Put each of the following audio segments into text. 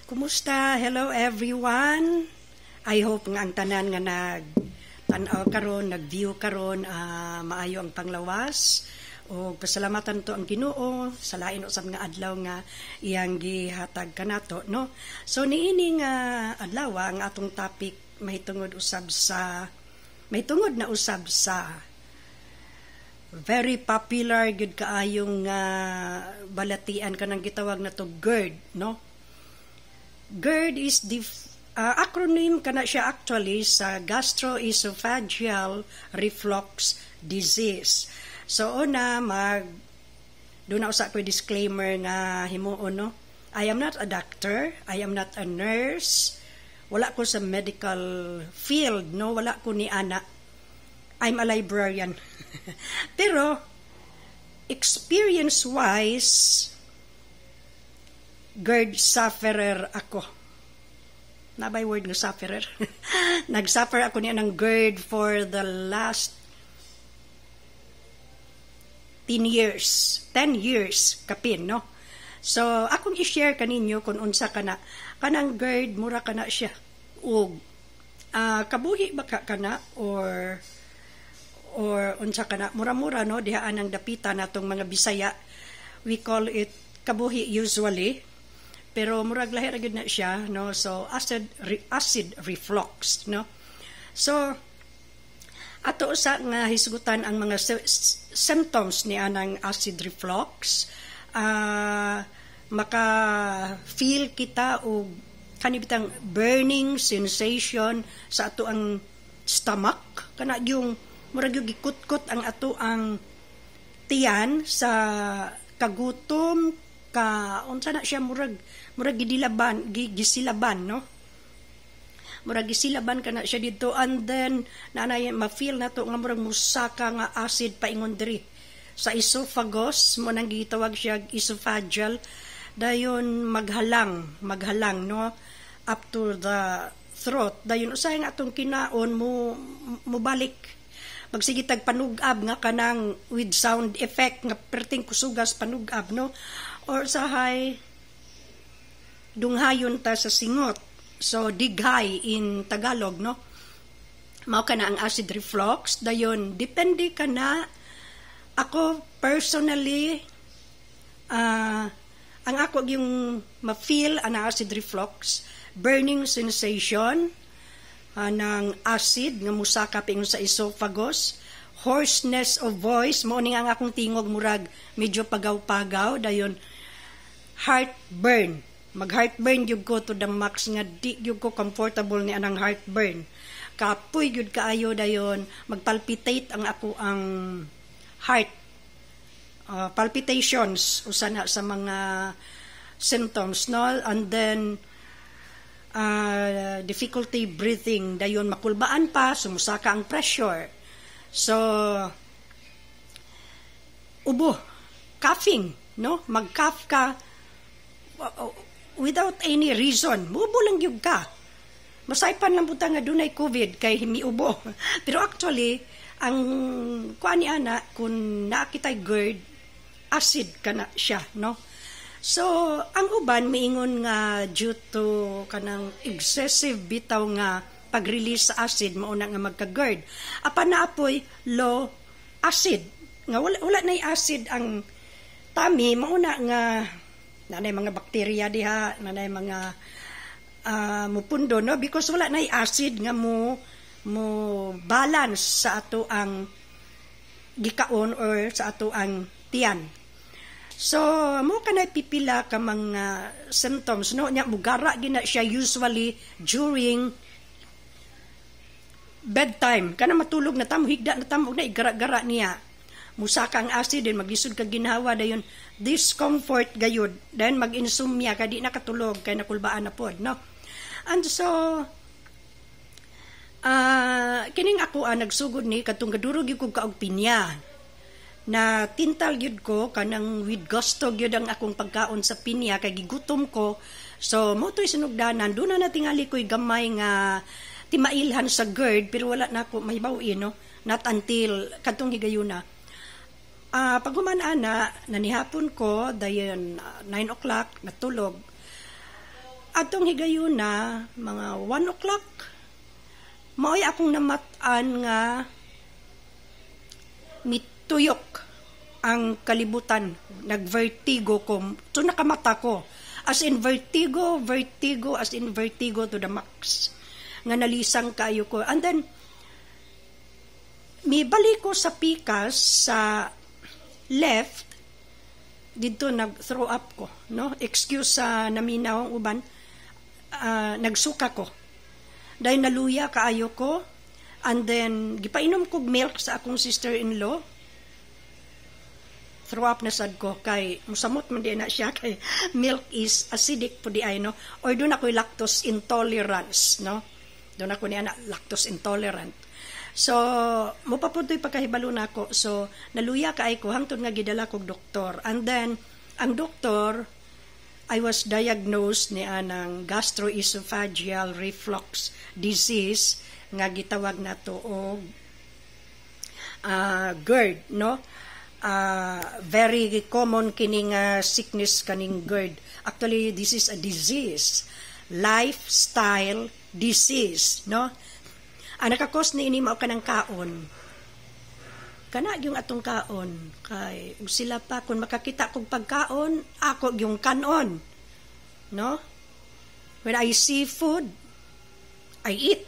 Kumusta? Hello everyone. I hope nga ang tanan nga tanaw karon, nag-view karon, maayo ang panglawas. O pasalamatan to ang Ginoo sa lain usab nga adlaw nga iyang gihatag kanato, no? So niini nga adlaw ang atong topic mahitungod na usab sa very popular gud kaayong balatian kanang gitawag na to GERD, no? GERD is the acronym kana siya actually sa gastroesophageal reflux disease. So una doon na usa ko disclaimer nga himuon, no? I am not a doctor, I am not a nurse. Wala ko sa medical field, no? Wala ko ni ana. I'm a librarian. Pero experience wise GERD sufferer ako. Nabay word nga sufferer. Nag-suffer ako niya ng GERD for the last 10 years kapin, no? So akong i-share kaninyo kung unsa kana kanang GERD, mura kana siya ug kabuhi ba ka kana or unsa kana mura-mura, no? Diha anang dapitan natong mga Bisaya, we call it kabuhi usually, pero murag lahi ra gyud na siya, no? So acid reflux, no? So ato usa nga hisgutan ang mga symptoms ni anang acid reflux. Maka-feel kita og kanibitang burning sensation sa ato ang stomach, kana yung murag yung gikutkot ang ato ang tiyan sa kagutom unsa na siya murag gisilaban, no? Murag gisilaban kana siya dito, and then nanay ma-feel nato nga murag musaka nga acid paingon diri sa esophagus, mo nang gitawag siya esophageal, dayon maghalang, no, up to the throat. Dayon usahay nga atong kinaon mo balik magsigitag panugab nga kanang with sound effect nga perting kusugas panugab, no, or sahay dunghayon ta sa singot, so dighay in Tagalog, no? Mao kana ang acid reflux. Dayon depende kana. Ako personally ang ako yung ma-feel ang acid reflux, burning sensation ng acid nga musaka pingon sa esophagus, hoarseness of voice, mo ni nga akong tingog murag medyo pagaw-pagaw, dayon heartburn, mag-heartburn yun ko to the max nga di yun ko comfortable ni anang heartburn, kapoy yun kaayo, dayon magpalpitate ang ako ang heart, palpitations usa na sa mga symptoms, no? And then difficulty breathing, dayon makulbaan pa, sumusaka ang pressure, so ubo, coughing, no? Mag-cough ka without any reason, mubo lang yung ka. Masaypan lang buta nga dunay COVID kay himiubo. Pero actually, ang kuan ni ana kung nakitay GERD, acid kana siya, no? So, ang uban miingon nga due to kanang excessive bitaw nga pag-release sa acid mauna nga magka-GERD. Apan naapoy low acid. Nga wala nay acid ang tummy, mauna nga nanay mga bakterya diha, nanay mga mupundo, no? Because wala nay acid nga mo balance sa ato ang gikaon or sa ato ang tiyan. So mo kanay pipila ka mga symptoms, no? Nya mugara gina siya usually during bedtime, kana matulog na tamo, higda na tamo na igara-gara niya, musaka ang acid, din maglisod ka ginhawa, dayon discomfort gayud, then mag-insomnia ka, di nakatulog kay nakulbaan na pod, no? And so kining ako nagsugod ni katong gadurog gyud ko kaog pinya na tintal gyud ko kanang with gusto gyud ang akong pagkaon sa pinya kay gigutom ko, so mo toy sinugdanan do na tingali koy gamay nga timailhan sa GERD, pero wala na ako mahibaw-in, no? Not until kadtong higayuna pag human-ana nanihapon ko dayon 9 o'clock natulog, Atong higayuna, mga 1 o'clock, maoy akong namatan nga mituyok ang kalibutan. Nag-vertigo ko. So nakamata ko. As in vertigo to the max. Nga nalisang kayo ko. And then, mibalik ko sa pikas sa left, dito nag-throw up ko. No? Excuse sa naminaw ang uban. Nagsuka ko. Dahil naluya kaayo ko. And then, gipainom kog milk sa akong sister-in-law. Throw up na sad ko kay musamot man din na siya kay milk is acidic po di ay no, or doon ako lactose intolerance, no, doon ako niya na lactose intolerant. So mo pa pud pagkahibalo na ako, so naluya kaay ko hangtod nga gidala kog doktor. And then ang doktor, I was diagnosed ni anang gastroesophageal reflux disease nga gitawag nato og GERD, no. Very common kining sickness kaning GERD. Actually, this is a disease, lifestyle disease, no? Ang nakakos ni ini mao kanang kaon. Kana yung atong kaon kay ug sila pa kung makakita kog pagkaon, ako yung kanon, no? When I see food, I eat.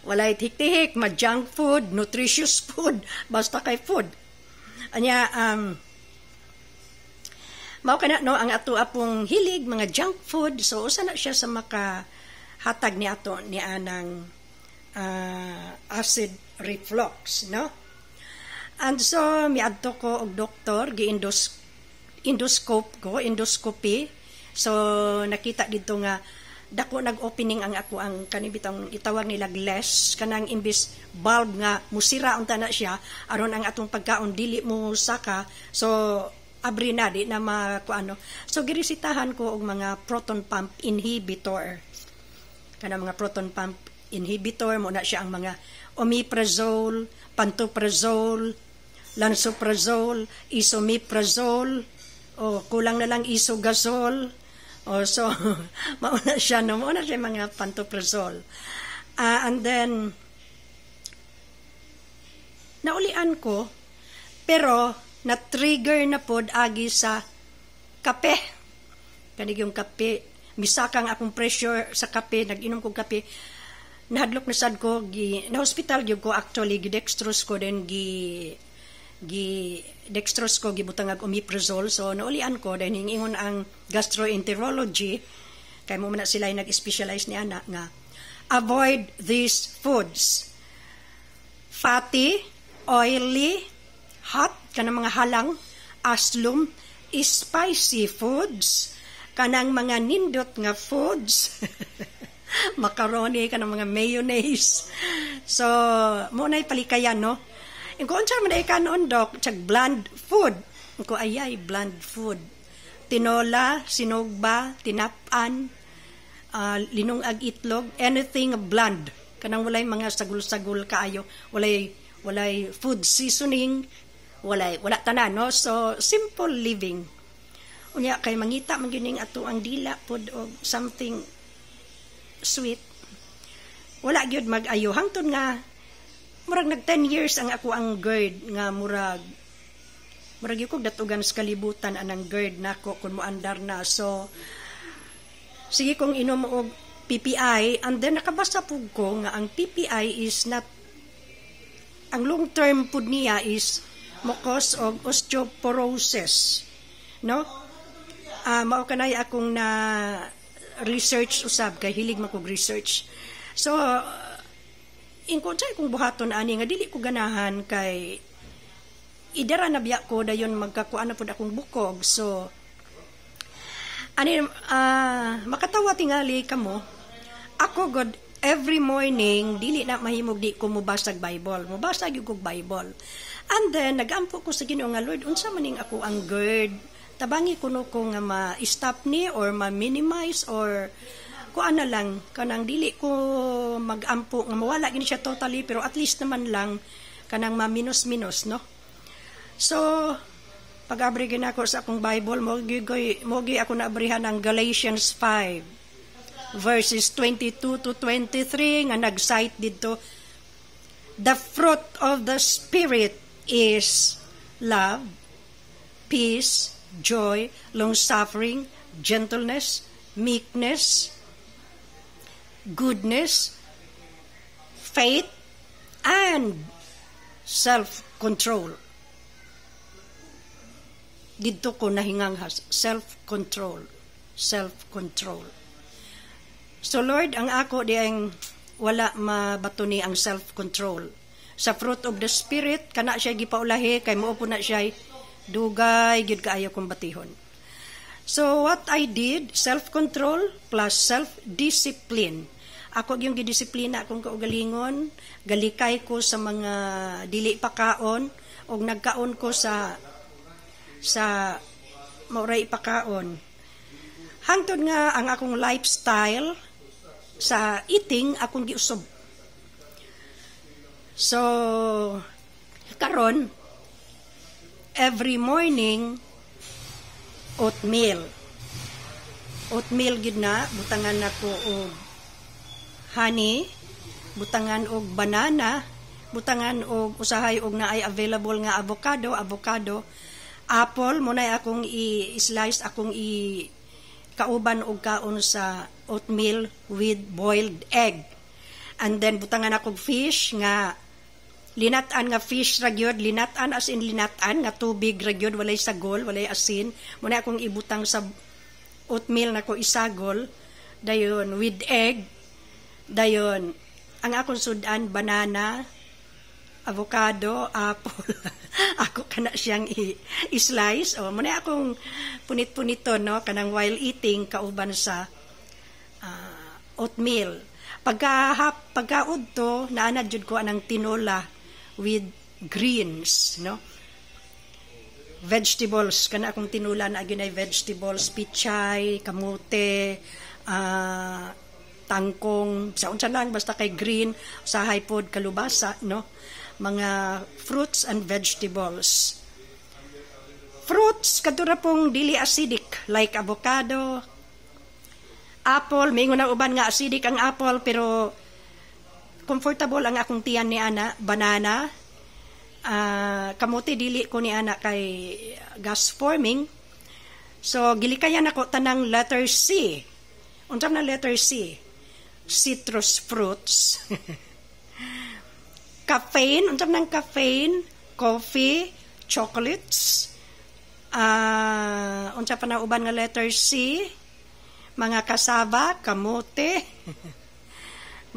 Walay tihik-tihik, ma-junk food, nutritious food, basta kay food. Anya, mao kana no ang ato apong hilig mga junk food, so usa na siya sa makahatag ni ato ni anang acid reflux, no? And so miadto ko og doktor, endoscopy. So nakita dito nga dako nag-opening ang ako ang kanibitang itawag nila glass kanang imbis bulb nga musira unta na siya aron ang atong pagkaon dili mo saka, so abri na di na makuano. So girisitahan ko og mga proton pump inhibitor, kanang mga proton pump inhibitor mo na siya ang mga omeprazole, pantoprazole, lansoprazole, isomeprazole, o kulang na lang isogazole. So, mauna siya mga pantoprazole. And then, naulian ko, pero na-trigger na pod agi sa kape. Kanig yung kape, misakang akong pressure sa kape, nag-inom kong kape, nahadlok na sad ko, na-hospital gyud ko actually, gidextrose ko, then dextrose ko gibutang ag omeprazole. So naulian ko dahil hingingon ang gastroenterology kay mo man sila nag-specialize ni anak nga avoid these foods, fatty, oily, hot kanang mga halang, aslum, spicy foods, kanang mga nindot nga foods macaroni, kanang mga mayonnaise. So mo nay palikayan, no. Kung unsa man ay kanon dok, tsag bland food. Ko ayay bland food. Tinola, sinugba, tinapan, linong ag itlog, anything bland. Kanang walay mga sagul-sagul kaayo, walay food seasoning, wala tanan, no. So simple living. Unya kay mangita man gyud ato ang dila pod og something sweet. Wala gyud mag-ayo hangtod nga murag nag 10 years ang ako ang GERD nga murag yung kong datugan sa kalibutan anang GERD nako kung moandar na. So sige kong inom og PPI, and then nakabasa pug ko nga ang PPI is not, ang long term pud niya is mocause of osteoporosis, no. Mao kanay akong na research usab kay hilig man kog research. So ingkonsay kong buhaton ani nga dili ko ganahan kay idara na biya ko dayon magkakuan na pud akong bukog. So ani makatawa tingali kamo ako god every morning dili na mahimog di ko mubasag Bible, mubasag gyud kog Bible. And then nagampo ko sa Ginoo nga Lord, unsa maning ako ang GERD, tabangi kuno ko nga ma-stop ni or ma-minimize or kuan na lang kanang dili ko magampo nga mawala gini siya totally, pero at least naman lang kanang ma-minus-minus, no. So pag-abri ginako sa akong Bible, mogi ako naabrihan ang Galatians 5 verses 22 to 23 nga nag-cite dito, the fruit of the Spirit is love, peace, joy, long-suffering, gentleness, meekness, goodness, faith, and self-control. Dito ko nahingang self-control. Self-control. So Lord, ang ako diyang wala mabato ni ang self-control. Sa fruit of the Spirit, kana siya gipaulahi, kay mo po na siya dugay, gyud kaayo kong batihon. So what I did, self-control plus self-discipline. Ako yung gidisiplina akong kaugalingon, galikay ko sa mga dili pakaon, o nagkaon ko sa mauray pakaon. Hangtod nga ang akong lifestyle sa eating akong giusob. So karon every morning oatmeal gid na, butangan nako og honey, butangan og banana, butangan og usahay og naay available nga avocado, apple mo na akong i-slice, akong kauban og kaon sa oatmeal with boiled egg. And then butangan akong fish nga linatan nga fish ra gyud, linatan as in linatan nga tubig ra gyud, walay sagol, walay asin. Mo na akong ibutang sa oatmeal nako isagol, dayon with egg. Dayon ang akong sudan banana, avocado, apple. Ako kana siyang i-slice. O, muna akong punit-punito, no? Kanang while eating, kauban sa oatmeal. Pagkaud to, naanad jud ko anang tinola with greens, no? Vegetables, kana akong tinola na aginay vegetables, pichay, kamote, tangkong, sa unsa lang, basta kay green, usahay pod kalubasa, no? Mga fruits and vegetables. Fruits, kadura pong dili acidic, like avocado, apple, may na uban nga acidic ang apple, pero comfortable ang akong tiyan ni ana, banana, kamote dili ko ni ana kay gas forming. So, gilikayan ako tanang letter C. Unsa na letter C? Citrus fruits. Caffeine, unsam nang caffeine, coffee, chocolates, unsa pa na uban nga letter C, mga cassava, kamote,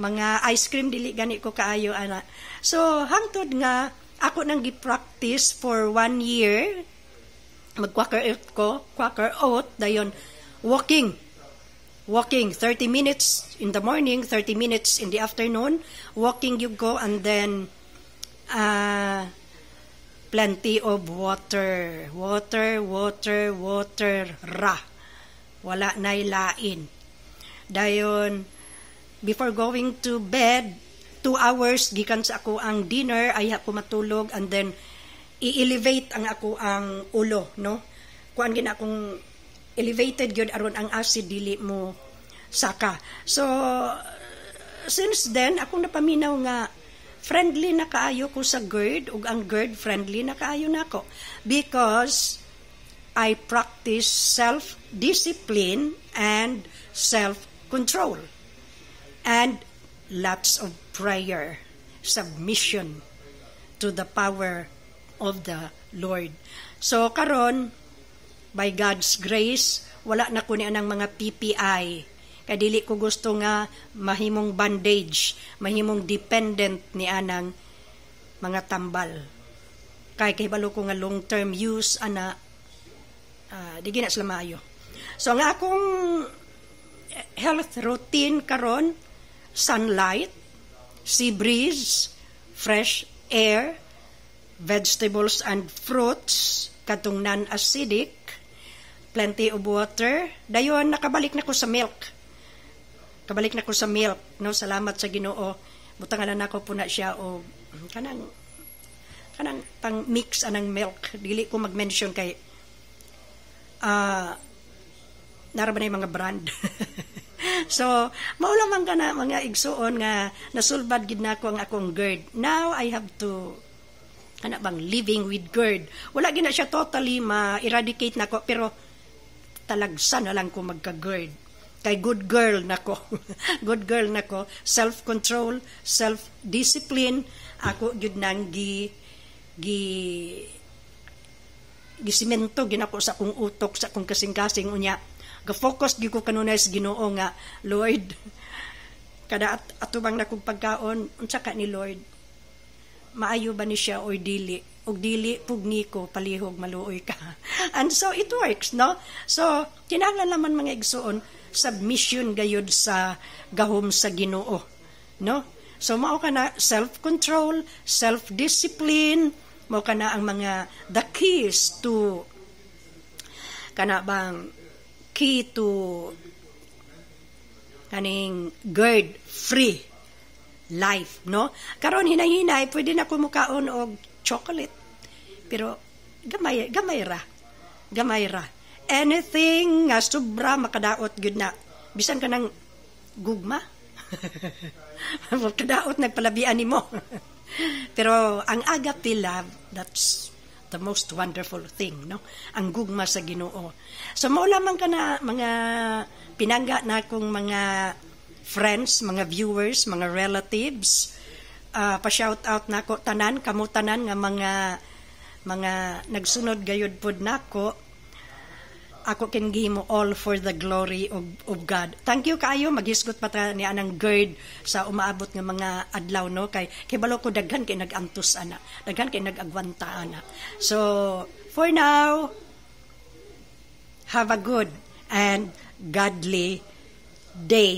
mga ice cream, dili gani ko kaayo ana. So hangtod nga ako nang gi-practice for 1 year, quaker oat, dayon walking 30 minutes in the morning, 30 minutes in the afternoon. Walking you go, and then plenty of water ra, wala nay lain. Dayon before going to bed, 2 hours gikan sa ako ang dinner, ay ako matulog, and then i-elevate ang ako ang ulo, no? Kuan gina akong elevated gyud aron ang acid dili mo saka. So since then ako napaminaw nga friendly na kaayo ko sa GERD, ug ang GERD friendly na kaayo nako, because I practice self-discipline and self-control and lots of prayer, submission to the power of the Lord. So karon, by God's grace, wala na ko ni anang mga PPI. Kadili ko gusto nga mahimong bandage, mahimong dependent ni anang mga tambal. Kay kahibalo ko nga long-term use, ana, di gina sila maayo. So nga akong health routine karon, sunlight, sea breeze, fresh air, vegetables and fruits, katong non-acidic, plenty of water. Dayon nakabalik na ko sa milk. No, salamat sa Ginoo. Butangan na ako po na siya o kanang kanang pang mix anang milk, dili ko mag-mention kay naraman na yung mga brand. So, maulaman ka na mga igsuon nga nasulbad gid na ko ang akong GERD. Now, I have to living with GERD. Wala gina siya totally ma-eradicate na ko, pero talagsa na lang ko magka-GERD. Kay good girl na ko. Good girl na ko. Self-control, self-discipline. Ako yun nang gisimento ginako sa akong utok, sa akong kasing-kasing unya. Ga-focus gyud ko kanunay sa Ginoo nga, Lord, kada atubang na kong pagkaon, unsa ka ni Lord? Maayo ba ni siya o dili? Og dili pugni ko palihog maluoy ka. And so it works, no? So kinahanglan naman mga igsuon submission gayud sa gahom sa Ginoo, no? So mao kana self-control, self-discipline, mao kana ang mga the keys to kana bang key to kaning GERD free life, no? Karon hinay-hinay pwede na ko mukaon og chocolate, pero gamay ra. Anything nga sobra makadaot gud na, bisan ka ng gugma. Makadaot nagpalabian nimo. Pero ang agape love, that's the most wonderful thing, no? Ang gugma sa Ginoo. So mao lamang kana mga pinangga na akong mga friends, mga viewers, mga relatives, pa-shout out nako tanan, kamo tanan nga mga nagsunod gayud pod nako. Ako kin gihimo all for the glory of God. Thank you kaayo, maghisgot pa ta ni anang GERD sa umaabot nga mga adlaw, no? Kay balo ko daghan kay nagantos ana, daghan kay nagagwanta ana. So for now, have a good and godly day.